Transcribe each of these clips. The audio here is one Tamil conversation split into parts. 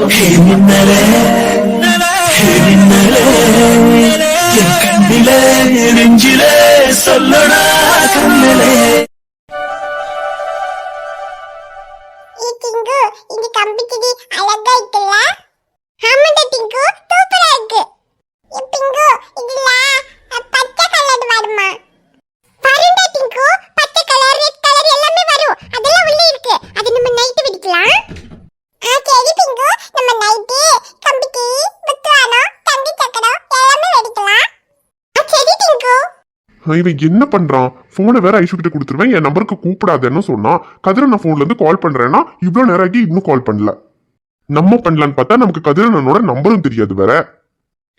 மின்னலே மின்னலே என் கண்ணிலே நெஞ்சிலே சொல்லடா கண்ணிலே. டிங்கு இந்த கம்பிக்கிடி அழகா இருக்குல்ல? ஆமாடா டிங்கு, சூப்பரா இருக்கு. டிங்கு இதுல பச்சை கலர் வருமா? வருண்டா டிங்கு, பச்சை கலர், ரெட் கலர் எல்லாமே வரும். அதெல்லாம் உள்ள இருக்கு. அது நம்ம நைட் வெடிக்கலாம். சரி டிங்கு, நம்ம நைட் கம்பிக்கி, புத்தானோ, தங்கி சக்கரம் எல்லாமே வெடிக்கலாம். சரி டிங்கு. இவன் என்ன பண்றான்? போனை வேற ஐஷு கிட்ட கொடுத்துருவேன், என் நம்பருக்கு கூப்பிடாதேன்னு சொன்னா. கதிரண்ண போன்ல இருந்து கால் பண்றேன்னா இவ்வளவு நேரம் ஆகி இன்னும் கால் பண்ணல. நம்ம பண்ணலான்னு பார்த்தா நமக்கு கதிரண்ணனோட நம்பரும் தெரியாது வேற.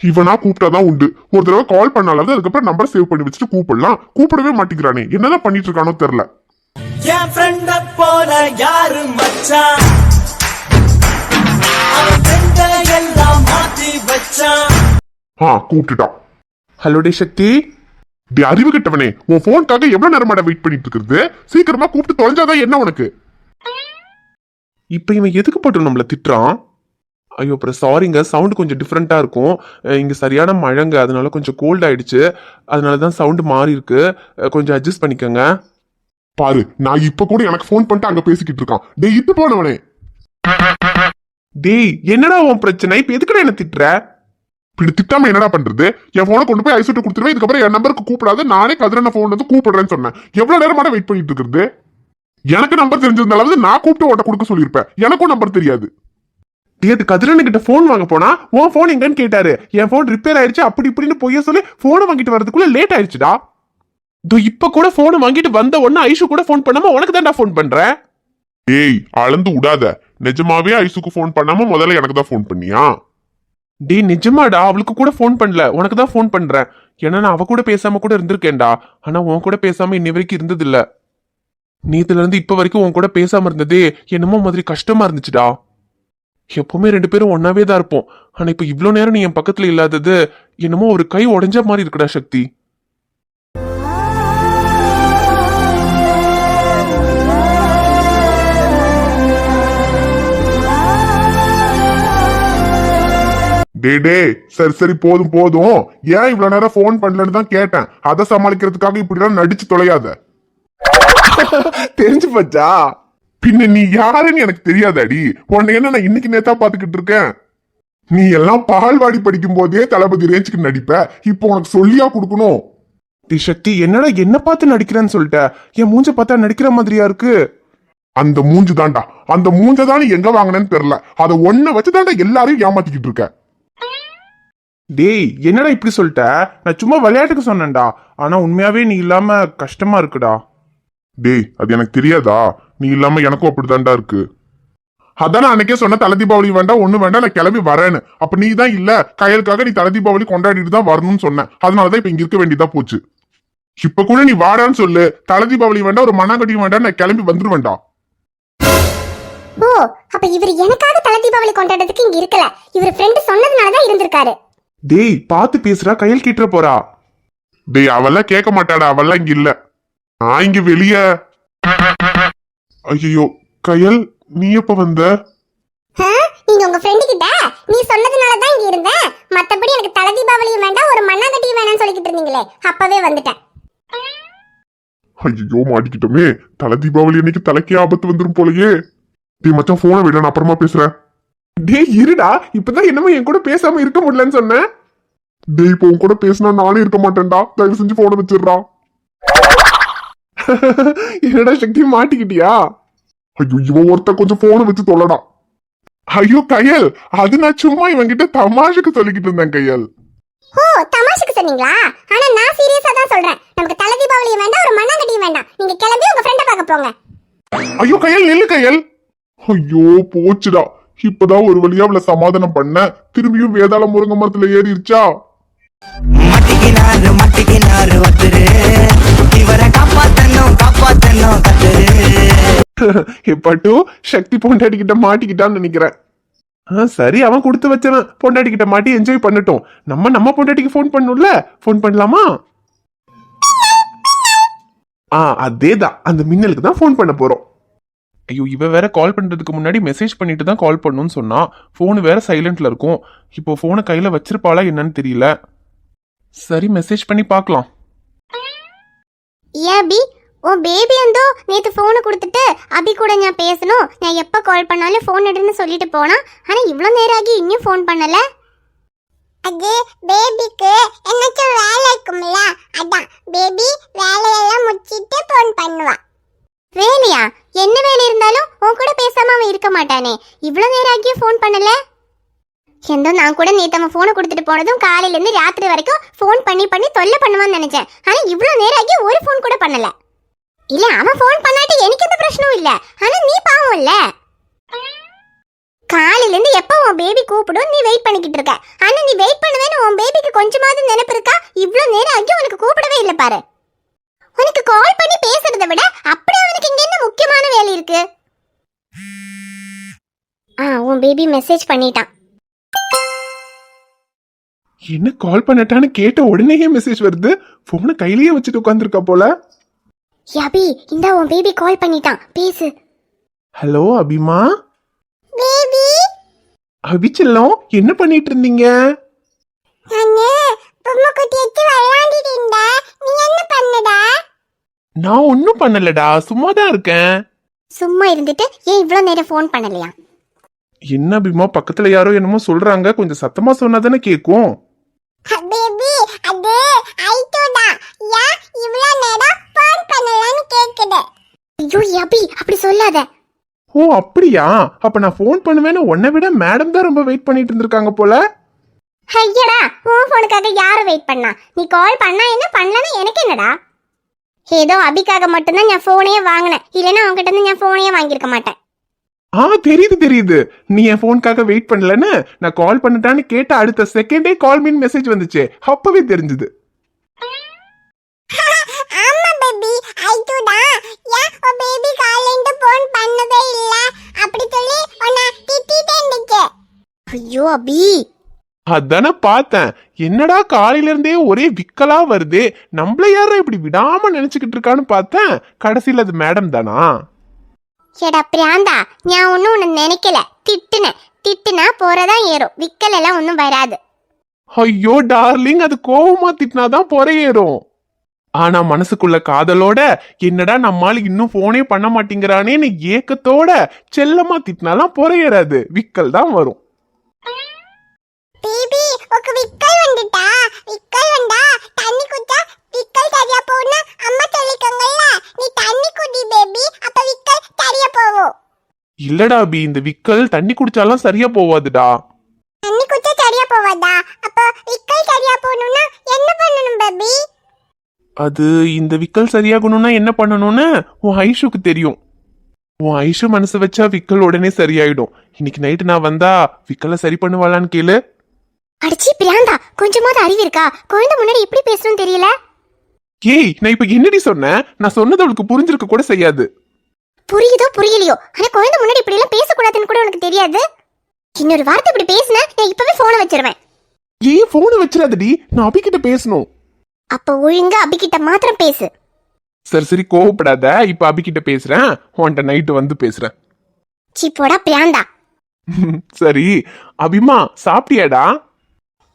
இவனா கூப்பிட்டாதான் உண்டு. ஒரு தடவை கால் பண்ணாலாவது அதுக்கப்புறம் நம்பர் சேவ் பண்ணி வச்சுட்டு கூப்பிடலாம். கூப்பிடவே மாட்டேங்கிறானே, என்னதான் பண்ணிட்டு இருக்கானோ தெரியல. என் ஃப்ரெண்ட போல யாரு மச்சான், அவன் ஃப்ரெண்ட எல்லாம் மாத்தி வச்சான். கூப்பிட்டுட்டான். ஹலோ டே சக்தி. டே அறிவு கிட்டவனே, உன் போனுக்காக எவ்வளவு நேரமாட வெயிட் பண்ணிட்டு இருக்கிறது? சீக்கிரமா கூப்பிட்டு தொலைஞ்சாதான் என்ன உனக்கு? இப்ப இவன் எதுக்கு போட்டு நம்மள திட்டுறான்? ஐயோ அப்புறம் சாரிங்க, சவுண்ட் கொஞ்சம் டிஃப்ரெண்டா இருக்கும். இங்க சரியான மழைங்க, அதனால கொஞ்சம் கோல்ட் ஆயிடுச்சு. அதனாலதான் சவுண்ட் மாறி இருக்கு. கொஞ்சம் அட்ஜஸ்ட் பண்ணிக்கோங்க. பாரு, நான் இப்ப கூட எனக்கு போன் பண்ணிட்டு அங்க பேசிக்கிட்டு இருக்கான். டேய் இட்டு போனவனே. டேய் என்னடா உன் பிரச்சனை? இப்ப எதுக்குடா என்ன திட்டுற? இப்படி திட்டாம என்னடா பண்றது? என் போனை கொண்டு போய் ஐசோட்டு கொடுத்துருவேன். இதுக்கப்புறம் என் நம்பருக்கு கூப்பிடாது, நானே கதிரண்ண போன் வந்து கூப்பிடுறேன்னு சொன்னேன். எவ்வளவு நேரமான வெயிட் பண்ணிட்டு இருக்கிறது? எனக்கு நம்பர் தெரிஞ்சிருந்தாலும் நான் கூப்பிட்டு ஓட்ட கொடுக்க சொல்லியிருப்பேன். எனக்கும் நம்பர் தெரியாது. அது கதிரண்ண கிட்ட போன் வாங்க போனா உன் போன் எங்கன்னு கேட்டாரு. என் போன் ரிப்பேர் ஆயிடுச்சு அப்படி இப்படின்னு பொய்ய சொல்லி போனை வாங்கிட்டு வரதுக்குள்ள லேட் ஆயிடுச்சுடா. இப்ப கூட போனை வாங்கிட்டு வந்த உடனே ஐஷு கூட போன் பண்ணாம உனக்கு தான்டா போன் பண்றேன். ஏய் அளந்து விடாத. நிஜமாவே ஐஷுக்கு போன் பண்ணாம முதல்ல எனக்கு தான் போன் பண்ணியா? டே நிஜமாடா, அவளுக்கு கூட போன் பண்ணல, உனக்கு தான் போன் பண்றேன். ஏன்னா நான் அவ கூட பேசாம கூட இருந்திருக்கேன்டா. ஆனா உன் கூட பேசாம இன்னி வரைக்கும் இருந்தது இல்ல. நேத்துல இருந்து இப்ப வரைக்கும் உன் கூட பேசாம இருந்ததே என்னமோ மாதிரி கஷ்டமா இருந்துச்சுடா. எப்பவுமே ரெண்டு பேரும் ஒன்னாவே தான் இருப்போம். ஆனா இப்ப இவ்வளவு நேரம் நீ என் பக்கத்துல இல்லாதது என்னமோ ஒரு கை உடைஞ்ச மாதிரி இருக்குடா சக்தி. டே சரி சரி போதும் போதும். ஏன் இவ்வளவு நேரம் போன் பண்ணலன்னு தான் கேட்டேன். அதை சமாளிக்கிறதுக்காக இப்படிலாம் நடிச்சு தொலையாத. தெரிஞ்சு போச்சா? பின்ன நீ யாருன்னு எனக்கு தெரியாதாடி? உன்னை என்ன நான் இன்னைக்கு நேத்தா பாத்துக்கிட்டு இருக்கேன்? நீ எல்லாம் பால்வாடி படிக்கும் போதே தளபதி ரேஞ்சுக்கு நடிப்ப. இப்போ உனக்கு சொல்லியா கொடுக்கணும்? டி சக்தி என்னடா என்ன பார்த்து நடிக்கிறேன்னு சொல்லிட்ட? என் மூஞ்ச பார்த்தா நடிக்கிற மாதிரியா இருக்கு? அந்த மூஞ்சு தான்டா. அந்த மூஞ்ச தான் எங்க வாங்கினேன்னு தெரியல. அதை ஒன்ன வச்சுதான்டா எல்லாரையும் ஏமாத்திக்கிட்டு இருக்க. டேய் என்னடா இப்படி சொல்லிட்ட? நான் சும்மா விளையாட்டுக்கு சொன்னேன்டா. ஆனா உண்மையாவே நீ இல்லாம கஷ்டமா இருக்குடா. டேய் அது எனக்கு தெரியாதா? நீ இல்லாம எனக்கும் அப்படிதான்டா இருக்கு. அதான் அன்னைக்கே சொன்ன தலை தீபாவளி வேண்டாம் ஒண்ணு வேண்டாம், நான் கிளம்பி வரேன்னு. அப்ப நீ தான் இல்ல, கையலுக்காக நீ தலை தீபாவளி கொண்டாடிட்டு தான் வரணும்னு சொன்ன. அதனாலதான் இப்ப இங்க இருக்க வேண்டியதா போச்சு. இப்ப கூட நீ வாடான்னு சொல்லு, தலை தீபாவளி வேண்டாம் ஒரு மண்ணாங்கட்டியும் வேண்டாம், நான் கிளம்பி வந்துருவேன்டா. ஓ அப்ப இவர் எனக்காக தலை தீபாவளி கொண்டாடுறதுக்கு இங்க இருக்கல, இவர் ஃப்ரெண்ட் சொன்னதுனாலதான் இருந்திருக்காரு. டேய் பாத்து பேசுறா, கையில் கேட்டுற போறா. டேய் அவெல்லாம் கேட்க மாட்டாடா, அவெல்லாம் இங்க இல்ல. நான் இங்க வெளிய. ஐயோ கையல் நீ எப்ப வந்த? நீங்க உங்க ஃப்ரெண்ட் கிட்ட நீ சொன்னதுனாலதான் இங்க இருந்தேன். மத்தபடி எனக்கு தலை தீபாவளியும் வேண்டாம் ஒரு மண்ணாங்கட்டியும் வேணாம்னு சொல்லிக்கிட்டு இருந்தீங்களே, அப்பவே வந்துட்டேன். ஐயோ மாட்டிக்கிட்டோமே. தலை தீபாவளி அன்னைக்கு தலைக்கே ஆபத்து வந்துரும் போலயே. டேய் மச்சான் போன விட, நான் அப்புறமா பேசுறேன். டேய் இருடா, இப்பதான் என்னமோ என் கூட பேசாம இருக்க முடியலன்னு சொன்னேன். டேய் இப்போ உன் கூட பேசினா நானே இருக்க மாட்டேன்டா, தயவு செஞ்சு போன வச்சிடுறா. என்னடா சக்தி மாட்டிக்கிட்டியா? ஐயோ இவன் ஒருத்த கொஞ்சம் போன வச்சு தொல்லடா. ஐயோ கையல், அது நான் சும்மா இவன் கிட்ட தமாஷுக்கு சொல்லிக்கிட்டு இருந்தேன் கையல். ஓ தமாஷுக்கு சொன்னீங்களா? ஆனா நான் சீரியஸா தான் சொல்றேன். நமக்கு தலை தீபாவளியும் வேண்டாம் ஒரு மண்ணாங்கட்டியும் வேண்டாம். நீங்க கிளம்பி உங்க ஃப்ரெண்ட பார்க்க போங்க. ஐயோ கையல் நில்லு கையல். ஐயோ போச்சுடா. இப்பதான் ஒரு வழியா அவளை சமாதானம் பண்ண, திரும்பியும் வேதாள முருங்க மரத்துல ஏறிடுச்சா. பட்டு சக்தி பொண்டாட்டிக்கிட்ட மாட்டிக்கிட்டான்னு நினைக்கிறேன். சரி அவன் கொடுத்து வச்சவன், பொண்டாட்டிக்கிட்ட மாட்டி என்ஜாய் பண்ணட்டும். நம்ம பொண்டாட்டிக்கு போன் பண்ணணும்ல, போன் பண்ணலாமா? அதேதான், அந்த மின்னலுக்கு தான் போன் பண்ண போறோம். ஐயோ, இவ வேற கால் பண்றதுக்கு முன்னாடி மெசேஜ் பண்ணிட்டு தான் கால் பண்ணணும்னு சொன்னா. போன் வேற சைலண்ட்ல இருக்கும். இப்போ போனை கையில வச்சிருப்பாளா என்னன்னு தெரியல. சரி, மெசேஜ் பண்ணி பார்க்கலாம். ஏன் அபி, உன் பேபி வந்தோ நேற்று ஃபோனை கொடுத்துட்டு அபி கூட நான் பேசணும், நான் எப்போ கால் பண்ணாலும் ஃபோன் எடுன்னு சொல்லிட்டு போனா. ஆனால் இவ்வளோ நேரம் ஆகி இன்னும் ஃபோன் பண்ணல. அது பேபிக்கு என்னச்சும் வேலை இருக்கும்ல, அதான் பேபி வேலையெல்லாம் முடிச்சிட்டு ஃபோன் பண்ணுவா. வேலையா? என்ன வேலை இருந்தாலும் உன் கூட பேசாம அவன் இருக்க மாட்டானே. இவ்வளோ நேரம் ஆகியும் ஃபோன் பண்ணல. எந்தோ நான் கூட நேற்று அவன் ஃபோனை கொடுத்துட்டு போனதும் காலையிலேருந்து ராத்திரி வரைக்கும் ஃபோன் பண்ணி பண்ணி தொல்லை பண்ணுவான்னு நினைச்சேன். ஆனால் இவ்வளோ நேரம் ஆகி ஒரு ஃபோன் கூட பண்ணல. இல்ல, அவன் ஃபோன் பண்ணாட்டி எனக்கு எந்த பிரச்சனையும் இல்ல. ஆனா நீ பாவம் இல்ல, காலையில இருந்து எப்ப உன் பேபி கூப்பிடும் நீ வெயிட் பண்ணிக்கிட்டு இருக்க. ஆனா நீ வெயிட் பண்ணுவேன்னு உன் பேபிக்கு கொஞ்சமாவது நினைப்பு இருக்கா? இவ்வளவு நேரம் ஆகி உனக்கு கூப்பிடவே இல்லை பாரு. உனக்கு கால் பண்ணி பேசுறதை விட அப்படி அவனுக்கு இங்க என்ன முக்கியமான வேலை இருக்கு? உன் பேபி மெசேஜ் பண்ணிட்டான். என்ன கால் பண்ணட்டான்னு கேட்ட உடனேயே மெசேஜ் வருது. போனை கையிலேயே வச்சுட்டு உட்காந்துருக்கா போல. அபி, இந்த உன் பேபி கால் பண்ணிட்டான், பேசு. ஹலோ அபிமா. பேபி. அபி செல்லம், என்ன பண்ணிட்டு இருந்தீங்க? நானு பொம்மை குட்டி வச்சு விளையாடிட்டு இருந்தேன். நீ என்ன பண்ணடா? நான் ஒன்னும் பண்ணலடா, சும்மா தான் இருக்கேன். சும்மா இருந்துட்டு ஏன் இவ்வளவு நேரம் ஃபோன் பண்ணலையா? என்ன அபிமா, பக்கத்துல யாரோ என்னமோ சொல்றாங்க, கொஞ்சம் சத்தமா சொன்னாதானே கேக்கும். பேபி, அது ஐட்டோடா. யா இவ்ளோ நேரம் ஃபோன் பண்ணலன்னு கேக்குது. ஐயோ அபி, அப்படி சொல்லாத. ஓ அப்படியா? அப்ப நான் ஃபோன் பண்ணுவேன்னு உன்னை விட மேடம் தான் ரொம்ப வெயிட் பண்ணிட்டு இருந்திருக்காங்க போல. ஐயடா, உன் ஃபோனுக்காக யாரு வெயிட் பண்ணா? நீ கால் பண்ணா என்ன, பண்ணலன்னா எனக்கு என்னடா? ஏதோ அபிக்காக மட்டும்தான் நான் ஃபோனையே வாங்கினேன். இல்லைன்னா அவங்ககிட்ட இருந்து நான் ஃபோனையே வாங்கியிருக்க மாட்டேன். தெரியுது. நீ என் போனுக்காக வெயிட் பண்ணலன்னு நான் கால் பண்ணிட்டான்னு கேட்ட அடுத்த செகண்டே கால் மீன் மெசேஜ் வந்துச்சு. அப்பவே தெரிஞ்சது. ஆமா பேபி, ஐட்டோடா. யா ஓ பேபி காலையில ஃபோன் பண்ணவே இல்ல அப்படி சொல்லி உன்னை திட்டிட்டே இருந்துச்சு. ஐயோ அபி, அதானே பார்த்தேன். என்னடா காலையில இருந்தே ஒரே விக்கலா வருது, நம்மள யாரும் இப்படி விடாம நினைச்சுக்கிட்டு இருக்கான்னு பார்த்தேன். கடைசியில அது மேடம் தானா? ஏடா பிராந்தா, நான் ஒன்னும் உன்னை நினைக்கல. திட்டுனா போறதா ஏறும், விக்கல் எல்லாம் ஒன்னும் வராது. ஐயோ டார்லிங், அது கோவமா திட்டினாதான் பொறையேறும். ஆனா மனசுக்குள்ள காதலோட என்னடா நம்மால இன்னும் போனே பண்ண மாட்டேங்கிறானேன்னு ஏக்கத்தோட செல்லமா திட்டினாலாம் பொறையேறாது, விக்கல் தான் வரும். பேபி, உனக்கு விக்கல் வந்துட்டா? விக்கல் வந்தா தண்ணி குடிச்சா விக்கல் சரியா போகும்னு அம்மா சொல்லிருக்காங்கல்ல. நீ தண்ணி குடி பேபி, அப்ப விக்கல் சரியா போகும். இல்லடா அபி, இந்த விக்கல் தண்ணி குடிச்சாலாம் சரியா போவாதுடா. தண்ணி குடிச்சா சரியா போவாதா? அப்ப விக்கல் சரியா போகணும்னா என்ன பண்ணணும் பேபி? அது இந்த விக்கல் சரியாகணும்னா என்ன பண்ணணும்னு உன் ஐஷுக்கு தெரியும். உன் ஐஷு மனசு வச்சா விக்கல் உடனே சரியாயிடும். இன்னைக்கு நைட்டு நான் வந்தா விக்கலை சரி பண்ணுவாளான்னு கேளு. அடிச்சி பிராந்தா, கொஞ்சமாவது அறிவு இருக்கா? குழந்தை முன்னாடி எப்படி பேசணும்னு தெரியல. ஏய், நான் இப்ப என்னடி சொன்னேன்? நான் சொன்னது அவளுக்கு புரிஞ்சிருக்க கூட செய்யாது. புரியுதோ புரியலையோ, ஆனா குழந்தை முன்னாடி இப்படி எல்லாம் பேசக்கூடாதுன்னு கூட உனக்கு தெரியாது. இன்னொரு வார்த்தை இப்படி பேசினா நான் இப்பவே போனை வச்சிருவேன். ஏன் போனை வச்சிடாதடி, நான் அபிகிட்ட பேசணும். அப்ப ஒழுங்கா அபிகிட்ட மாத்திரம் பேசு. சரி கோவப்படாத, இப்ப அபிகிட்ட பேசுறேன். உன்கிட்ட நைட்டு வந்து பேசுறேன். சி போடா பிராந்தா. சரி அபிமா, சாப்பிட்டியாடா?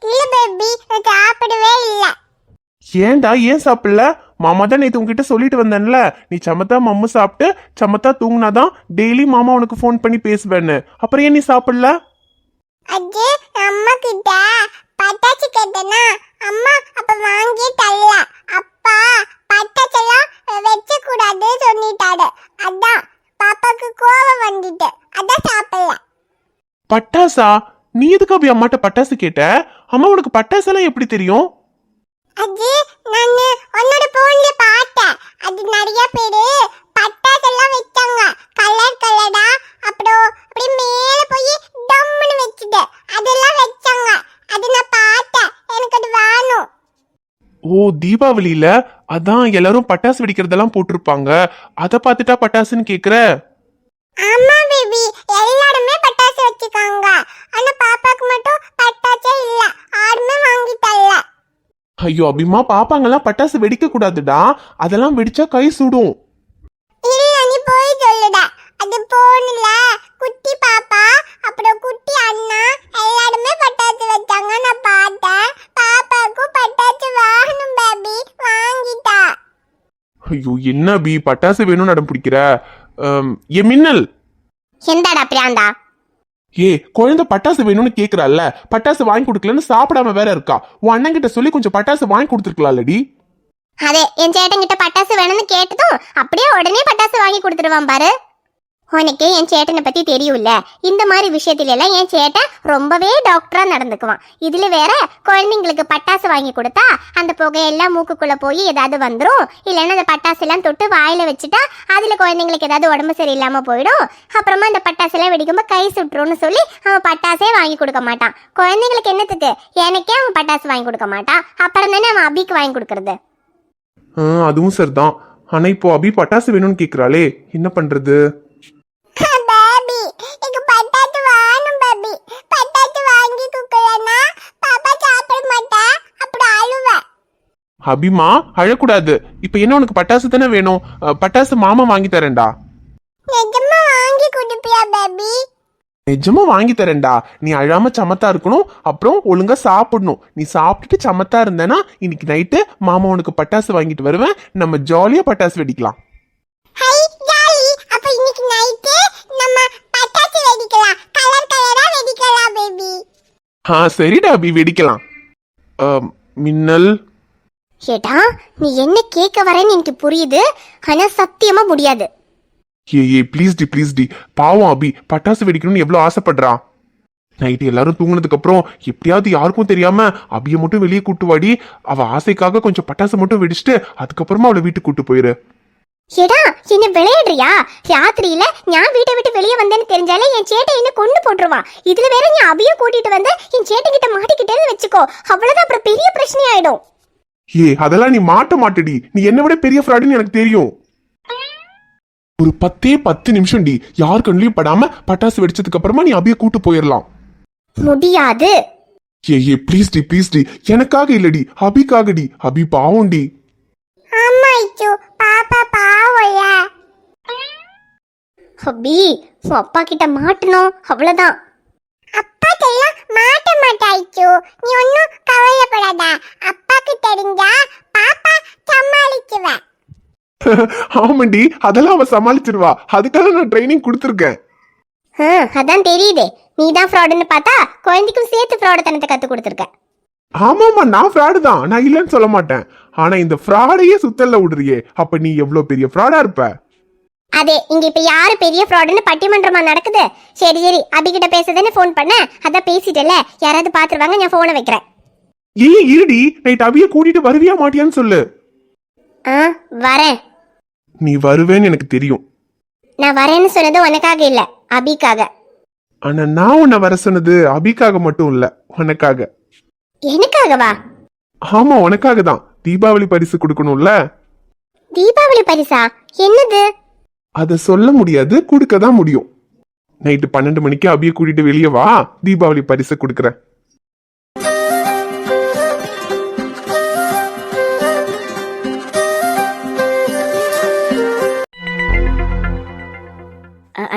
இல்ல பேபி, நான் சாப்பிடவே இல்ல. ஏன்டா, ஏன் சாப்பிடல? மாமா தான் நேத்து உங்ககிட்ட சொல்லிட்டு வந்தேன்ல, நீ சமத்தா மம்மு சாப்பிட்டு சமத்தா தூங்குனாதான் டெய்லி மாமா உனக்கு ஃபோன் பண்ணி பேசுவேன்னு. அப்புறம் ஏன் நீ சாப்பிடல? அது அம்மா கிட்ட பட்டாசு கேட்டனா, அம்மா அப்ப வாங்கி தரல. அப்பா பட்டாசெல்லாம் வெச்ச கூடாது சொல்லிட்டாரு. அதான் பாப்பாக்கு கோவம் வந்துட்டு, அதான் சாப்பிடல. பட்டாசா? நீ எதுக்கு அபி அம்மாட்ட பட்டாசு கேட்ட? அம்மா உனக்கு பட்டாசெல்லாம் எப்படி தெரியும்? அது நான் உன்னோட போன்ல பார்த்தேன். அது நிறைய பேரு பட்டாசெல்லாம் வச்சாங்க, கலர் கலரா. அப்புறம் அப்படி மேல போய் டம்முன்னு வச்சுது, அதெல்லாம் வச்சாங்க. அது நான் பார்த்தேன், எனக்கு அது வேணும். ஓ, தீபாவளியில அதான் எல்லாரும் பட்டாசு வெடிக்கிறதெல்லாம் போட்டிருப்பாங்க, அத பார்த்துட்டா பட்டாசுன்னு கேக்குற? ஆமா பேபி, எல்லாருமே பட்டாசு வச்சுக்காங்க. ஆனா பாப்பாக்கு மட்டும் பட்டாசே இல்ல, யாருமே வாங்கி தரல. ஐயோ அபிமா, பாப்பாங்கெல்லாம் பட்டாசு வெடிக்க கூடாதுடா, அதெல்லாம் வெடிச்சா கை சுடும். இல்ல, நீ போய் சொல்லுடா. அது ஐயோ என்ன அபி பட்டாசு வேணும்னு அடம் பிடிக்கிற? ஏ மின்னல், எந்தாடா பிராந்தா? குழந்தை பட்டாசு வேணும்னு கேக்குறாள்ல, பட்டாசு வாங்கி கொடுக்கலன்னு சாப்பிடாம வேற இருக்கா. உன் அண்ணன் கிட்ட சொல்லி கொஞ்சம் பட்டாசு வாங்கி கொடுத்துருக்கலாம்லடி. அதே என் சேட்டன் கிட்ட பட்டாசு வேணும்னு கேட்டதும் அப்படியே உடனே பட்டாசு வாங்கி கொடுத்துருவான் பாரு. உனக்கு என் சேட்டனை பத்தி தெரியும்ல, இந்த மாதிரி விஷயத்துல எல்லாம் என் சேட்டன் ரொம்பவே டாக்டரா நடந்துக்குவான். இதுல வேற குழந்தைங்களுக்கு பட்டாசு வாங்கி கொடுத்தா அந்த புகையெல்லாம் மூக்குக்குள்ள போய் ஏதாவது வந்துடும், இல்லைன்னா அந்த பட்டாசு எல்லாம் தொட்டு வாயில வச்சுட்டா அதுல குழந்தைங்களுக்கு ஏதாவது உடம்பு சரியில்லாம போயிடும், அப்புறமா அந்த பட்டாசு எல்லாம் வெடிக்கும்போது கை சுட்டுரும்னு சொல்லி அவன் பட்டாசே வாங்கி கொடுக்க மாட்டான். குழந்தைங்களுக்கு என்னத்துக்கு, எனக்கே அவன் பட்டாசு வாங்கி கொடுக்க மாட்டான், அப்புறம் தானே அவன் அபிக்கு வாங்கி கொடுக்கறது. அதுவும் சரிதான். ஆனா இப்போ அபி பட்டாசு வேணும்னு கேக்குறாளே, என்ன பண்றது? பேபி எனக்கு பட்டாசு வேணும் பேபி. பட்டாசு வாங்கி கொடுக்கலனா பாப்பா சாப்பிட மாட்டா, அப்புறம் அழுவேன். அபிமா அழக்கூடாது. இப்ப என்ன உனக்கு பட்டாசு தானே வேணும்? பட்டாசு மாமா வாங்கி தரேன்டா. நிஜமா வாங்கி கொடுப்பியா பேபி? நிஜமா வாங்கி தரேன்டா. நீ அழாம சமத்தா இருக்கணும், அப்புறம் ஒழுங்கா சாப்பிடணும். நீ சாப்பிட்டுட்டு சமத்தா இருந்தேன்னா இன்னைக்கு நைட்டு மாமா உனக்கு பட்டாசு வாங்கிட்டு வருவேன், நம்ம ஜாலியா பட்டாசு வெடிக்கலாம். Hi jolly. அப்ப இன்னைக்கு நைட் நம்ம பட்டாசு வெடிக்கலாம், கலர் கலரா வெடிக்கலாம் பேபி. சரிடா அபி, வெடிக்கலாம். மின்னல், ஏடா நீ என்ன கேட்க வரேன்னு எனக்கு புரியுது, ஆனா சத்தியமா முடியாது. ப்ளீஸ் டி, பாவம் அபி பட்டாசு வெடிக்கணும்னு எவ்வளவு ஆசைப்படுறா. நைட்டு எல்லாரும் தூங்குனதுக்கு அப்புறம் எப்படியாவது யாருக்கும் தெரியாம அபிய மட்டும் வெளியே கூட்டு வாடி. அவ ஆசைக்காக கொஞ்சம் பட்டாசு மட்டும் வெடிச்சுட்டு அதுக்கப்புறமா அவளை வீட்டுக்கு கூட்டு போயிரு. ஏடா என்ன விளையாடுறியா? ராத்திரியில நான் வீட்டை விட்டு வெளியே வந்தேன்னு தெரிஞ்சாலே என் சேட்டை என்ன கொண்டு போட்டுருவான். இதுல வேற நீ அபிய கூட்டிட்டு வந்து என் சேட்டை கிட்ட மாட்டிக்கிட்டேன்னு வச்சுக்கோ, அவ்வளவுதான், அப்புறம் பெரிய பிரச்சனை ஆயிடும். அதெல்லாம் நீ மாட்டடி. நீ என்னை விட பெரிய ஃப்ராடுன்னு எனக்கு தெரியும். ஒரு 10 நிமிஷம் டி, யார் கண்ணிலையும் படாம பட்டாசு வெடிச்சதுக்கு அப்புறமா நீ அபிய கூட்டு போயிடலாம். முடியாது. ப்ளீஸ் டி, எனக்காக இல்லடி, அபிக்காக டி. அபி பாவம் டி. அம்மா ஐயோ பாப்பா பாவம்ல. அபி உன் அப்பா கிட்ட மாட்டணும், அவ்வளவுதான். அப்பாக்கெல்லாம் மாட்ட மாட்டாய்ச்சோ, நீ ஒன்னும் கவலைப்படாத. அப்பாக்கு தெரிஞ்சா பாப்பா சமாளிச்சுவ. ஆமாண்டி, அதெல்லாம் அவ சமாளிச்சிருவா. அதுக்காக நான் ட்ரைனிங் கொடுத்துருக்கேன். அதான் தெரியுதே, நீ தான் ஃப்ராடுன்னு பார்த்தா குழந்தைக்கும் சேர்த்து ஃப்ராடுத்தனத்தை கத்து கொடுத்துருக்க. ஆமாமா, நான் ஃப்ராடு தான், நான் இல்லைன்னு சொல்ல மாட்டேன். ஆனா இந்த ஃப்ராடையே சுத்தல்ல விடுறியே, அப்ப நீ எவ்வளவு பெரிய ஃப்ராடா இருப்ப. அதே இங்க இப்ப யாரு பெரிய ஃப்ராடுன்னு பட்டிமன்றமா நடக்குது. சரி அபிகிட்ட பேசுதுன்னு போன் பண்ண, அதான் பேசிட்டல, யாராவது பாத்துருவாங்க, நான் போனை வைக்கிறேன். இருடி, நைட் அபிய கூட்டிட்டு வருவியா மாட்டியான்னு சொல்லு. வரேன். நீ வருவேன்னு எனக்கு தெரியும். நான் வரேன்னு சொன்னது உனக்காக இல்ல, அபிக்காக. ஆனா நான் உன்னை வர சொன்னது அபிக்காக மட்டும் இல்ல, உனக்காக. எனக்காகவா? ஆமா, உனக்காக தான். தீபாவளி பரிசு கொடுக்கணும்ல. தீபாவளி பரிசா? என்னது? அத சொல்ல முடியாது, கொடுக்க தான் முடியும். நைட்டு 12 மணிக்கு அபிய கூட்டிட்டு வெளியே வா, தீபாவளி பரிசு கொடுக்கறேன்.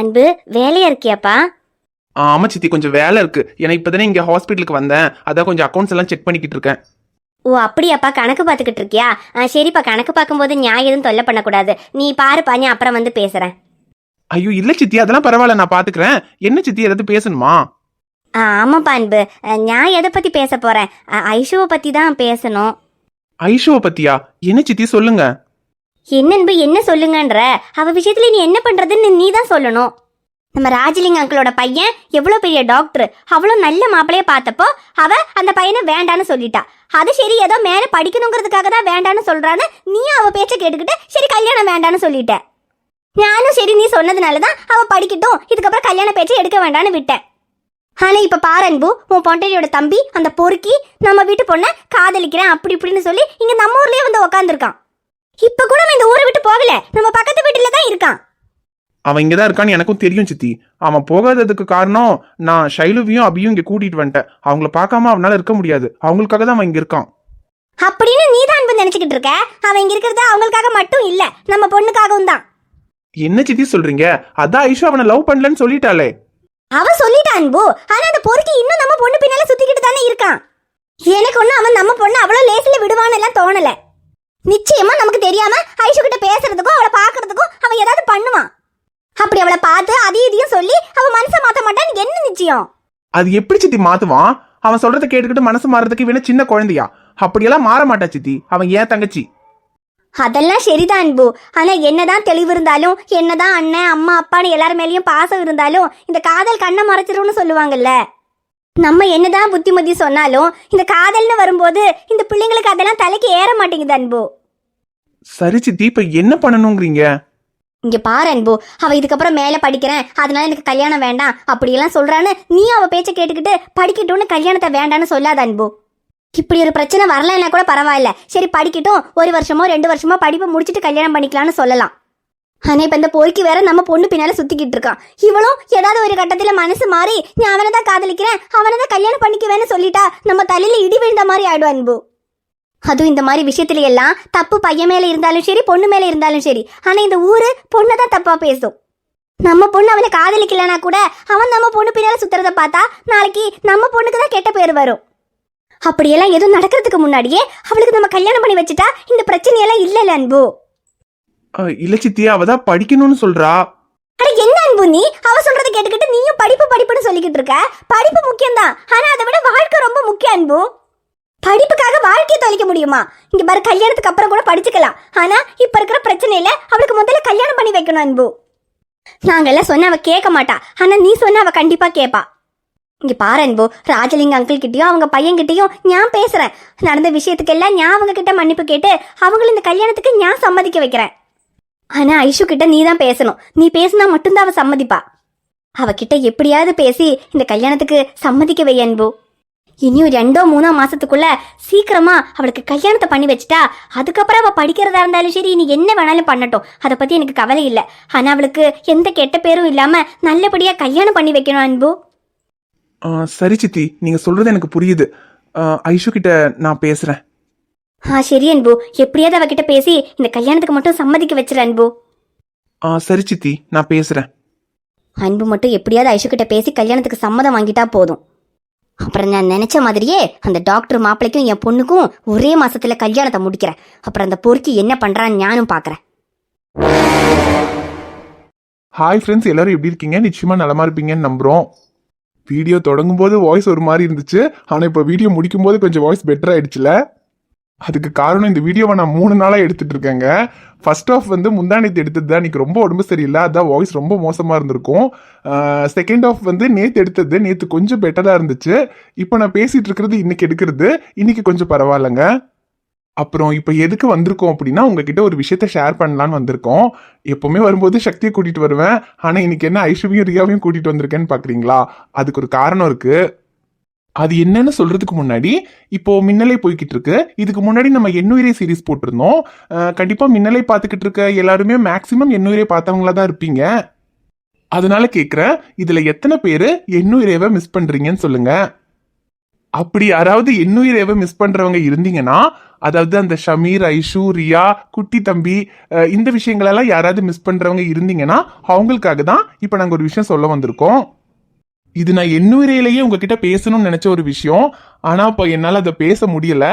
அன்பு வேலையா இருக்கியாப்பா? ஆமா சித்தி, கொஞ்சம் வேலை இருக்கு. ஏன்னா இப்பதானே இங்க ஹாஸ்பிட்டலுக்கு வந்தேன், அதான் கொஞ்சம் அக்கௌண்ட்ஸ் எல்லாம் செக் பண்ணிக்கிட்டு இருக்கேன். ஓ அப்படியாப்பா, கணக்கு பார்த்துக்கிட்டு இருக்கியா? சரிப்பா, கணக்கு பார்க்கும்போது நான் எதுவும் தொல்லை பண்ணக்கூடாது. நீ பாருப்பா, நீ அப்புறம் வந்து பேசுறேன். ஐயோ இல்ல சித்தி, அதெல்லாம் பரவாயில்ல, நான் பாத்துக்கிறேன். என்ன சித்தி, ஏதாவது பேசணுமா? ஆமாப்பா அன்பு, நான் எதை பத்தி பேச போறேன்? ஐஷுவை பத்தி தான் பேசணும். ஐஷுவை பத்தியா? என்ன சித்தி சொல்லுங்க. என்னன்பு என்ன சொல்லுங்கன்ற? அவ விஷயத்துல நீ என்ன பண்றதுன்னு நீ தான் சொல்லணும். நம்ம ராஜலிங்க அங்கிளோட பையன் எவ்வளவு பெரிய டாக்டர், அவ்வளவு நல்ல மாப்பிளைய பார்த்தப்போ அவ அந்த பையனை வேண்டான்னு சொல்லிட்டா. அது சரி, ஏதோ மேல படிக்கணுங்கிறதுக்காக தான் வேண்டான்னு சொல்றான்னு நீ அவ பேச்ச கேட்டுக்கிட்டு சரி கல்யாணம் வேண்டான்னு சொல்லிட்ட. நானும் சரி நீ சொன்னதுனாலதான் அவ படிக்கட்டும், இதுக்கப்புறம் கல்யாண பேச்சை எடுக்க வேண்டான்னு விட்டேன். ஆனா இப்ப பாரு அன்பு, உன் பொண்டையோட தம்பி அந்த பொறுக்கி நம்ம வீட்டு பொண்ணை காதலிக்கிறேன் அப்படி இப்படின்னு சொல்லி இங்க நம்ம ஊர்லயே வந்து உக்காந்துருக்கான். இப்ப கூட அவன் இந்த ஊரை விட்டு போகல, நம்ம பக்கத்து வீட்டுல தான் இருக்கான். அவன் இங்கதான் இருக்கான்னு எனக்கும் தெரியும் சித்தி. அவன் போகாததுக்கு காரணம் நான் ஷைலுவையும் அபியும் இங்க கூட்டிட்டு வந்துட்டேன். அவங்கள பார்க்காம அவனால இருக்க முடியாது, அவங்களுக்காக தான் அவன் இங்க இருக்கான். அப்படின்னு நீ தான் அன்பு நினைச்சுக்கிட்டு இருக்க. அவன் இங்க இருக்கிறது அவங்களுக்காக மட்டும் இல்ல, நம்ம பொண்ணுக்காகவும் தான். என்ன சித்தி சொல்றீங்க? அதான் ஐஷா அவனை லவ் பண்ணலன்னு சொல்லிட்டாளே. அவன் சொல்லிட்டான் அன்பு, ஆனா அந்த பொறுக்கி இன்னும் நம்ம பொண்ணு பின்னால சுத்திக்கிட்டு தானே இருக்கான். எனக்கு ஒண்ணு அவன் நம்ம பொண்ணு அவ்வளவு லேசில விடுவான்னு எல்லாம் தோணல. நிச்சயமா நமக்கு தெரியாம ஐஷு கிட்ட பேசுறதுக்கும் அவளை பாக்குறதுக்கும் அவன் ஏதாவது பண்ணுவான். அப்படி அவளை பார்த்து அதையும் இதையும் சொல்லி அவ மனசை மாத்த மாட்டான்னு என்ன நிச்சயம்? அது எப்படி சித்தி மாத்துவான்? அவன் சொல்றதை கேட்டுக்கிட்டு மனசு மாறதுக்கு இவன சின்ன குழந்தையா? அப்படியெல்லாம் மாற மாட்டா சித்தி, அவன் ஏன் தங்கச்சி. அதெல்லாம் சரிதான் அன்பு. ஆனா என்னதான் தெளிவு இருந்தாலும், என்னதான் அண்ணன் அம்மா அப்பான்னு எல்லார் மேலயும் பாசம் இருந்தாலும் இந்த காதல் கண்ணை மறைச்சிரும்னு சொல்லுவாங்கல்ல. நம்ம என்னதான் புத்திமதி சொன்னாலும் இந்த காதல்னு வரும்போது இந்த பிள்ளைங்களுக்கு அதெல்லாம் தலைக்கு ஏற மாட்டேங்குது அன்பு. சரி சித்தி, இப்ப என்ன பண்ணணுங்கிறீங்க? இங்க பாரு அன்பு, அவ இதுக்கப்புறம் மேல படிக்கிறேன் அதனால எனக்கு கல்யாணம் வேண்டாம் அப்படியெல்லாம் சொல்றான்னு நீ அவ பேச்ச கேட்டுக்கிட்டு படிக்கட்டும்னு கல்யாணத்தை வேண்டான்னு சொல்லாத அன்பு. இப்படி ஒரு பிரச்சனை வரலன்னா கூட பரவாயில்ல, சரி படிக்கட்டும், 1 வருஷமோ 2 வருஷமோ படிப்பை முடிச்சுட்டு கல்யாணம் பண்ணிக்கலாம்னு சொல்லலாம். ஆனா இப்ப இந்த பொறுக்கி வேற நம்ம பொண்ணு பின்னால சுத்திக்கிட்டு இருக்கான். இவளும் ஏதாவது ஒரு கட்டத்துல மனசு மாறி நீ அவனை தான் காதலிக்கிறேன் அவனை தான் கல்யாணம் பண்ணிக்குவேன்னு சொல்லிட்டா நம்ம தலையில இடி விழுந்த மாதிரி ஆயிடும் அன்பு. அதுவும் இந்த மாதிரி விஷயத்துல எல்லாம் தப்பு பையன் மேல இருந்தாலும் சரி பொண்ணு மேல இருந்தாலும் சரி, ஆனா இந்த ஊரு பொண்ணை தான் தப்பா பேசும். நம்ம பொண்ணு அவனை காதலிக்கலனா கூட அவன் நம்ம பொண்ணு பின்னால சுத்துறத பார்த்தா நாளைக்கு நம்ம பொண்ணுக்கு தான் கெட்ட பேர் வரும். அப்படியெல்லாம் எதுவும் நடக்கிறதுக்கு முன்னாடியே அவளுக்கு நம்ம கல்யாணம் பண்ணி வச்சுட்டா இந்த பிரச்சனையெல்லாம் இல்ல அன்பு. இல்ல சித்தி, அவதான் படிக்கணும்னு சொல்றா. அட என்ன அன்பு நீ அவ சொல்றதை கேட்டுக்கிட்டு நீயும் படிப்பு படிப்புன்னு சொல்லிக்கிட்டு இருக்க? படிப்பு முக்கியம் தான், ஆனா அதை விட வாழ்க்கை ரொம்ப முக்கியம் அன்பு. படிப்புக்காக வாழ்க்கையை தொலைக்க முடியுமா? இங்க பாரு, கல்யாணத்துக்கு அப்புறம் கூட படிச்சுக்கலாம், ஆனா இப்ப இருக்கிற பிரச்சனையில அவளுக்கு முதல்ல கல்யாணம் பண்ணி வைக்கணும் அன்பு. நாங்கெல்லாம் சொன்ன அவ கேட்க மாட்டா, ஆனா நீ சொன்ன அவ கண்டிப்பா கேட்பா. இங்க பாரு அன்பு, ராஜலிங்க அங்கிள் கிட்டயும் அவங்க பையன்கிட்டயும் நான் பேசுறேன். நடந்த விஷயத்துக்கெல்லாம் நான் அவங்க கிட்ட மன்னிப்பு கேட்டு அவங்கள இந்த கல்யாணத்துக்கு நான் சம்மதிக்க வைக்கிறேன். ஆனா ஐஷு கிட்ட நீ தான் பேசணும். நீ பேசினா மட்டும்தான் அவ சம்மதிப்பா. அவகிட்ட எப்படியாவது பேசி இந்த கல்யாணத்துக்கு சம்மதிக்க வை அன்பு. இனி ஒரு 2-3 மாசத்துக்குள்ள சீக்கிரமா அவளுக்கு கல்யாணத்தை பண்ணி வச்சுட்டா அதுக்கப்புறம் அவ படிக்கிறதா இருந்தாலும் சரி, நீ என்ன வேணாலும் பண்ணட்டும், அதை பத்தி எனக்கு கவலை இல்லை. ஆனா அவளுக்கு எந்த கெட்ட பேரும் இல்லாம நல்லபடியா கல்யாணம் பண்ணி வைக்கணும் அன்பு. சரி சித்தி, நீங்க சொல்றது எனக்கு புரியுது. ஐஷு கிட்ட நான் பேசுறேன். சரி அன்பு, எப்படியாவது அவகிட்ட பேசி இந்த கல்யாணத்துக்கு மட்டும் சம்மதிக்க வச்சிரு அன்பு. சரி சித்தி, நான் பேசுறேன். அன்பு மட்டும் எப்படியாவது ஐஷு கிட்ட பேசி கல்யாணத்துக்கு சம்மதம் வாங்கிட்டா போதும். அப்புறம் நான் நினைச்ச மாதிரியே அந்த டாக்டர் மாப்பிளைக்கும் என் பொண்ணுக்கும் ஒரே மாசத்துல கல்யாணத்தை முடிக்கிறேன். அப்புறம் அந்த பொறுக்கி என்ன பண்றான்னு நானும் பாக்குறேன். ஹாய் ஃப்ரெண்ட்ஸ், எல்லாரும் எப்படி இருக்கீங்க? நிச்சயமா நலமா இருப்பீங்கன்னு நம்புறோம். வீடியோ தொடங்கும் போது வாய்ஸ் ஒரு மாதிரி இருந்துச்சு, ஆனா இப்போ வீடியோ முடிக்கும் போது கொஞ்சம் வாய்ஸ் பெட்டர் ஆயிடுச்சுல. அதுக்கு காரணம் இந்த வீடியோவை நான் 3 நாளா எடுத்துட்டு இருக்கேங்க. ஃபர்ஸ்ட் ஆஃப் வந்து முந்தானத்து எடுத்தது தான், இன்னைக்கு ரொம்ப உடம்பு சரியில்லை, அதான் வாய்ஸ் ரொம்ப மோசமா இருந்திருக்கும். செகண்ட் ஆஃப் வந்து நேத்து எடுத்தது, நேத்து கொஞ்சம் பெட்டரா இருந்துச்சு. இப்போ நான் பேசிட்டு இருக்கிறது இன்னைக்கு எடுக்கிறது, இன்னைக்கு கொஞ்சம் பரவாயில்லைங்க. அப்புறம் இப்போ எதுக்கு வந்திருக்கோம் அப்படின்னா, உங்ககிட்ட ஒரு விஷயத்த ஷேர் பண்ணலான்னு வந்திருக்கோம். எப்பவுமே வரும்போது சக்தியை கூட்டிட்டு வருவேன், ஆனா இன்னைக்கு என்ன ஐஷுவையும் ரியாவையும் கூட்டிட்டு வந்திருக்கேன்னு பாக்குறீங்களா? அதுக்கு ஒரு காரணம் இருக்கு. அது என்னன்னு சொல்றதுக்கு முன்னாடி, இப்போ மின்னலை போய்கிட்டு இருக்கு. இதுக்கு முன்னாடி நம்ம எண்ணுயிரை சீரீஸ் போட்டிருந்தோம். கண்டிப்பா மின்னலை பார்த்துக்கிட்டு இருக்க எல்லாருமே மேக்சிமம் எண்ணுயிரை பார்த்தவங்களா தான் இருப்பீங்க. அதனால கேக்குறேன், இதுல எத்தனை பேரு எண்ணுயிரேவை மிஸ் பண்றீங்கன்னு சொல்லுங்க. அப்படி யாராவது எண்ணுயிரேவை மிஸ் பண்றவங்க இருந்தீங்கன்னா, அதாவது அந்த ஷமீர், ஐஷு, ரியா, குட்டி தம்பி, இந்த விஷயங்களெல்லாம் யாராவது மிஸ் பண்றவங்க இருந்தீங்கன்னா அவங்களுக்காக தான் இப்போ நாங்கள் ஒரு விஷயம் சொல்ல வந்திருக்கோம். இது நான் எண்ணுயிரையிலேயே உங்ககிட்ட பேசணும்னு நினைச்ச ஒரு விஷயம், ஆனா இப்போ என்னால் அதை பேச முடியல.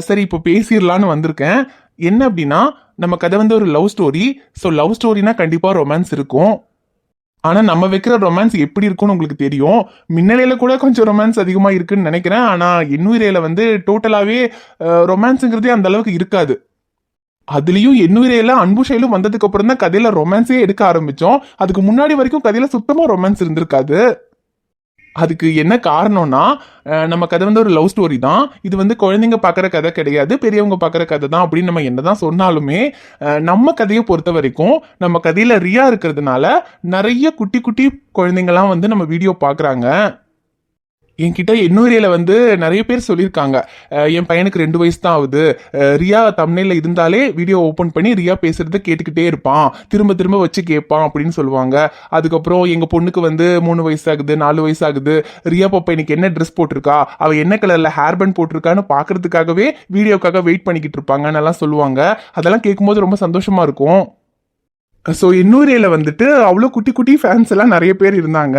சரி, இப்போ பேசிடலான்னு வந்திருக்கேன். என்ன அப்படின்னா, நம்ம கதை வந்து ஒரு லவ் ஸ்டோரி. ஸோ லவ் ஸ்டோரினா கண்டிப்பா ரொமான்ஸ் இருக்கும். ஆனா நம்ம வைக்கிற ரொமான்ஸ் எப்படி இருக்கும்னு உங்களுக்கு தெரியும். மின்னலையில கூட கொஞ்சம் ரொமான்ஸ் அதிகமா இருக்குன்னு நினைக்கிறேன், ஆனா எண்ணுயிரையில வந்து டோட்டலாவே ரொமான்ஸுங்கிறதே அந்த அளவுக்கு இருக்காது. அதுலயும் எண்ணுயிரையில அன்பு ஷைலும் வந்ததுக்கு அப்புறம் தான் கதையில ரொமான்ஸே எடுக்க ஆரம்பிச்சோம். அதுக்கு முன்னாடி வரைக்கும் கதையில சுத்தமா ரொமான்ஸ் இருந்திருக்காது. அதுக்கு என்ன காரணம்னா, நம்ம கதை வந்து ஒரு லவ் ஸ்டோரி தான். இது வந்து குழந்தைங்க பார்க்குற கதை கிடையாது, பெரியவங்க பார்க்குற கதை தான் அப்படின்னு நம்ம என்னதான் சொன்னாலுமே, நம்ம கதையை பொறுத்த வரைக்கும் நம்ம கதையில ரியா இருக்கிறதுனால நிறைய குட்டி குட்டி குழந்தைங்கலாம் வந்து நம்ம வீடியோ பார்க்குறாங்க. என்கிட்ட எண்ணுயிரையில வந்து நிறைய பேர் சொல்லியிருக்காங்க, என் பையனுக்கு 2 வயசு தான் ஆகுது, ரியா தம்ப்நெயில்ல இருந்தாலே வீடியோ ஓப்பன் பண்ணி ரியா பேசுறத கேட்டுக்கிட்டே இருப்பான், திரும்ப திரும்ப வச்சு கேட்பான் அப்படின்னு சொல்லுவாங்க. அதுக்கப்புறம் எங்க பொண்ணுக்கு வந்து 3 வயசு ஆகுது, 4 வயசு ஆகுது, ரியா பாப்பா இன்னைக்கு என்ன ட்ரெஸ் போட்டிருக்கா, அவ என்ன கலர்ல ஹேர் பேண்ட் போட்டிருக்கான்னு பாக்குறதுக்காகவே வீடியோக்காக வெயிட் பண்ணிக்கிட்டு இருப்பாங்கன்னு எல்லாம் சொல்லுவாங்க. அதெல்லாம் கேட்கும்போது ரொம்ப சந்தோஷமா இருக்கும். ஸோ இன்னூரியில் வந்துட்டு அவ்வளோ குட்டி குட்டி ஃபேன்ஸ் எல்லாம் நிறைய பேர் இருந்தாங்க.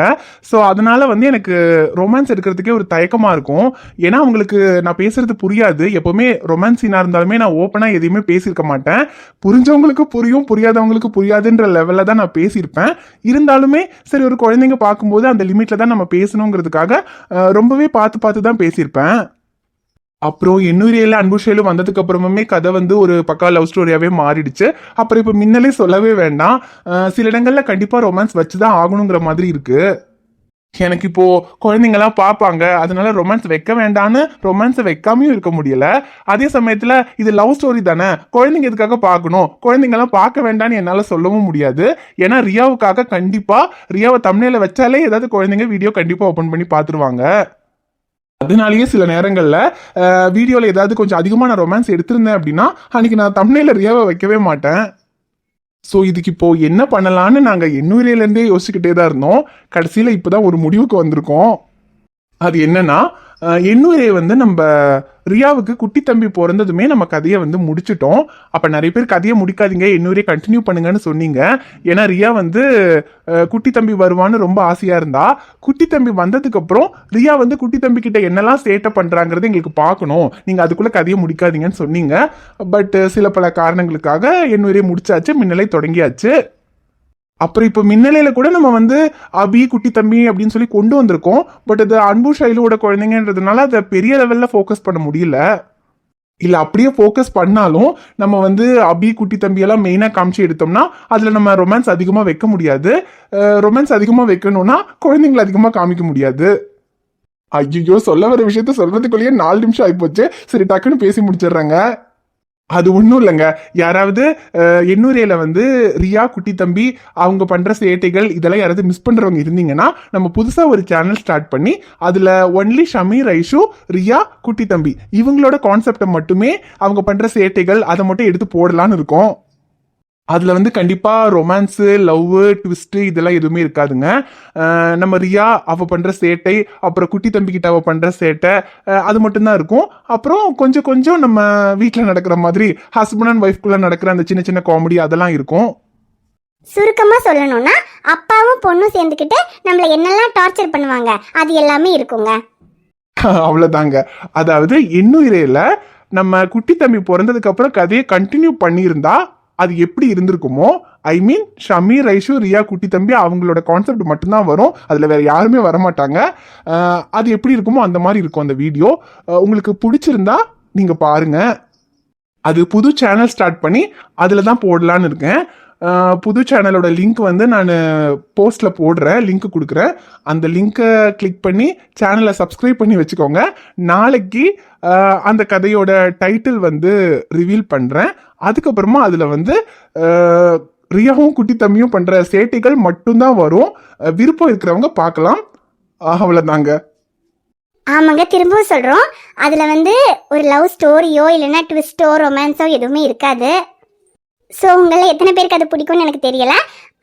ஸோ அதனால வந்து எனக்கு ரொமான்ஸ் எடுக்கிறதுக்கே ஒரு தயக்கமாக இருக்கும். ஏன்னா அவங்களுக்கு நான் பேசுறது புரியாது. எப்போவுமே ரொமான்ஸ் சீனாக இருந்தாலுமே நான் ஓப்பனாக எதையுமே பேசியிருக்க மாட்டேன். புரிஞ்சவங்களுக்கு புரியும், புரியாதவங்களுக்கு புரியாதுன்ற லெவலில் தான் நான் பேசியிருப்பேன். இருந்தாலுமே சரி, ஒரு குழந்தைங்க பார்க்கும்போது அந்த லிமிட்டில் தான் நம்ம பேசணுங்கிறதுக்காக ரொம்பவே பார்த்து பார்த்து தான் பேசியிருப்பேன். அப்புறம் என்னுரியல அன்புஷேலும் வந்ததுக்கு அப்புறமே கதை வந்து ஒரு பக்கா லவ் ஸ்டோரியாவே மாறிடுச்சு. அப்புறம் இப்போ முன்னலே சொல்லவே வேண்டாம், சில இடங்கள்ல கண்டிப்பா ரொமான்ஸ் வச்சுதான் ஆகணுங்கிற மாதிரி இருக்கு. எனக்கு இப்போ குழந்தைங்கலாம் பார்ப்பாங்க, அதனால ரொமான்ஸ் வைக்க வேண்டான்னு ரொமான்ஸை வைக்காமையும் இருக்க முடியல. அதே சமயத்துல இது லவ் ஸ்டோரி தானே, குழந்தைங்க எதுக்காக பார்க்கணும், குழந்தைங்கலாம் பார்க்க வேண்டான்னு என்னால சொல்லவும் முடியாது. ஏன்னா ரியாவுக்காக கண்டிப்பா ரியாவை தம்ப்நெயில்ல வச்சாலே ஏதாவது குழந்தைங்க வீடியோ கண்டிப்பா ஓபன் பண்ணி பார்த்துருவாங்க. அதனாலேயே சில நேரங்களில் வீடியோவில் ஏதாவது கொஞ்சம் அதிகமான ரொமான்ஸ் எடுத்திருந்தேன் அப்படின்னா அன்னைக்கு நான் தம்ப்நெயில்ல ரியாவை வைக்கவே மாட்டேன். ஸோ இதுக்கு இப்போ என்ன பண்ணலான்னு நாங்கள் என்னூரிலேருந்தே யோசிச்சுக்கிட்டே தான் இருந்தோம். கடைசியில் இப்போ தான் ஒரு முடிவுக்கு வந்திருக்கோம். அது என்னன்னா, என்னூரே வந்து நம்ம ரியாவுக்கு குட்டி தம்பி பிறந்ததுமே நம்ம கதையை வந்து முடிச்சிட்டோம். அப்போ நிறைய பேர் கதையை முடிக்காதீங்க, என்னூரே கண்டினியூ பண்ணுங்கன்னு சொன்னீங்க. ஏன்னா ரியா வந்து குட்டி தம்பி வருவான்னு ரொம்ப ஆசையாக இருந்தா. குட்டி தம்பி வந்ததுக்கப்புறம் ரியா வந்து குட்டி தம்பி கிட்ட என்னெல்லாம் சேட்டை பண்ணுறாங்கிறது எங்களுக்கு பார்க்கணும், நீங்கள் அதுக்குள்ளே கதையை முடிக்காதீங்கன்னு சொன்னீங்க. பட் சில பல காரணங்களுக்காக என்னூரே முடிச்சாச்சு, மின்னலை தொடங்கியாச்சு. அப்புறம் இப்போ மின்னலையில கூட நம்ம வந்து அபி குட்டி தம்பி அப்படின்னு சொல்லி கொண்டு வந்திருக்கோம். பட் அது அன்பு ஷைலுவோட குழந்தைங்கன்றதுனால அதை பெரிய லெவல்ல ஃபோக்கஸ் பண்ண முடியல. இல்ல அப்படியே ஃபோக்கஸ் பண்ணாலும் நம்ம வந்து அபி குட்டி தம்பி எல்லாம் மெயினா காமிச்சு எடுத்தோம்னா அதுல நம்ம ரொமான்ஸ் அதிகமா வைக்க முடியாது. ரொமான்ஸ் அதிகமா வைக்கணும்னா குழந்தைங்களை அதிகமா காமிக்க முடியாது. ஐயோ, சொல்ல வர விஷயத்த சொல்றதுக்குள்ளேயே 4 நிமிஷம் ஆகிப்போச்சு. சரி, டக்குன்னு பேசி முடிச்சிடுறாங்க. அது ஒன்றும் இல்லைங்க, யாராவது என்னூரியில் வந்து ரியா குட்டி தம்பி அவங்க பண்ணுற சேட்டைகள் இதெல்லாம் யாராவது மிஸ் பண்ணுறவங்க இருந்தீங்கன்னா நம்ம புதுசாக ஒரு சேனல் ஸ்டார்ட் பண்ணி அதில் ஒன்லி ஷமீர், ஐஷு, ரியா, குட்டி தம்பி இவங்களோட கான்செப்டை மட்டுமே அவங்க பண்ணுற சேட்டைகள் அதை மட்டும் எடுத்து போடலான்னு இருக்கோம். அதில் வந்து கண்டிப்பாக ரொமான்ஸு, லவ்வு, ட்விஸ்ட்டு இதெல்லாம் எதுவுமே இருக்காதுங்க. நம்ம ரியா அவள் பண்ணுற சேட்டை, அப்புறம் குட்டி தம்பிக்கிட்ட அவள் பண்ணுற சேட்டை, அது மட்டும்தான் இருக்கும். அப்புறம் கொஞ்சம் கொஞ்சம் நம்ம வீட்டில் நடக்கிற மாதிரி ஹஸ்பண்ட் அண்ட் ஒய்ஃப்குள்ளே நடக்கிற அந்த சின்ன சின்ன காமெடி அதெல்லாம் இருக்கும். சுருக்கமாக சொல்லணும்னா அப்பாவும் பொண்ணும் சேர்ந்துக்கிட்டு நம்மளை என்னெல்லாம் டார்ச்சர் பண்ணுவாங்க அது எல்லாமே இருக்குங்க. அவ்வளோதாங்க. அதாவது என்னுயிரையில் நம்ம குட்டி தம்பி பிறந்ததுக்கு அப்புறம் கதையை கண்டினியூ பண்ணியிருந்தா அது எப்படி இருந்திருக்குமோ, ஐ மீன் ஷமீர், ஐஷு, ரியா, குட்டி தம்பி அவங்களோட கான்செப்ட் மட்டும்தான் வரும், அதில் வேற யாருமே வரமாட்டாங்க. அது எப்படி இருக்குமோ அந்த மாதிரி இருக்கும் அந்த வீடியோ. உங்களுக்கு பிடிச்சிருந்தா நீங்கள் பாருங்க. அது புது சேனல் ஸ்டார்ட் பண்ணி அதில் தான் போடலான்னு இருக்கேன். புது சேனலோட லிங்க் வந்து நான் போஸ்ட்டில் போடுறேன், லிங்க் கொடுக்குறேன். அந்த லிங்க்கை கிளிக் பண்ணி சேனலை சப்ஸ்கிரைப் பண்ணி வச்சுக்கோங்க. நாளைக்கு அந்த கதையோட டைட்டில் வந்து ரிவீல் பண்ணுறேன். அதுக்கப்புறமா அதில் வந்து ரியாவும் குட்டி தம்பியும் பண்ணுற சேட்டைகள் மட்டும்தான் வரும். விருப்பம் இருக்கிறவங்க பார்க்கலாம். அவ்வளோதாங்க. ஆமாங்க, திரும்பவும் சொல்கிறோம், அதில் வந்து ஒரு லவ் ஸ்டோரியோ இல்லைன்னா ட்விஸ்டோ ரொமான்ஸோ எதுவுமே இருக்காது. ஸோ உங்களை எத்தனை பேருக்கு அது பிடிக்கும்னு எனக்கு தெரியல.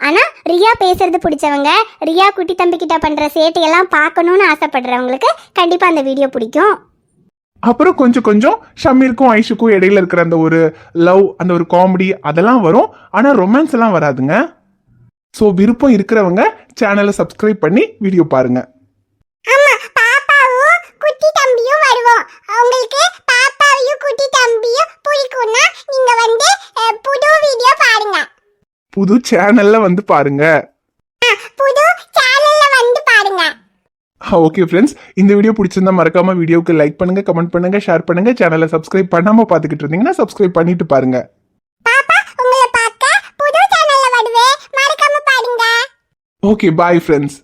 ஆனால் ரியா பேசுறது பிடிச்சவங்க, ரியா குட்டி தம்பி கிட்ட பண்ணுற சேட்டையெல்லாம் பார்க்கணுன்னு ஆசைப்படுறவங்களுக்கு கண்டிப்பாக அந்த வீடியோ பிடிக்கும். அப்புறம் கொஞ்சம் கொஞ்சம் ஷமீருக்கும் ஐஷுக்கும் இடையில இருக்கிற அந்த ஒரு லவ், அந்த ஒரு காமெடி அதெல்லாம் வரும். ஆனால் ரொமான்ஸ் எல்லாம் வராதுங்க. ஸோ விருப்பம் இருக்கிறவங்க சேனலை சப்ஸ்கிரைப் பண்ணி வீடியோ பாருங்க. ஆமா, பாப்பாவும் குட்டி தம்பியும் வருவோம். உங்களுக்கு பாப்பாவையும் குட்டி தம்பியும் பிடிக்கும்னா நீங்க வந்து புது வீடியோ பாருங்க. புது சேனல்ல வந்து பாருங்க. புது சேனல்ல வந்து பாருங்க. ஓகே ஃப்ரெண்ட்ஸ், இந்த வீடியோ பிடிச்சிருந்தா மறக்காம வீடியோக்கு லைக் பண்ணுங்க, கமெண்ட் பண்ணுங்க, ஷேர் பண்ணுங்க. சேனலை சப்ஸ்கிரைப் பண்ணாம பார்த்துக்கிட்டு இருந்தீங்கன்னா சப்ஸ்கிரைப் பண்ணிட்டு பாருங்க. பாப்பா உங்களை பார்க்க புது சேனல்ல வருவே, மறக்காம பாருங்க. Okay, bye friends.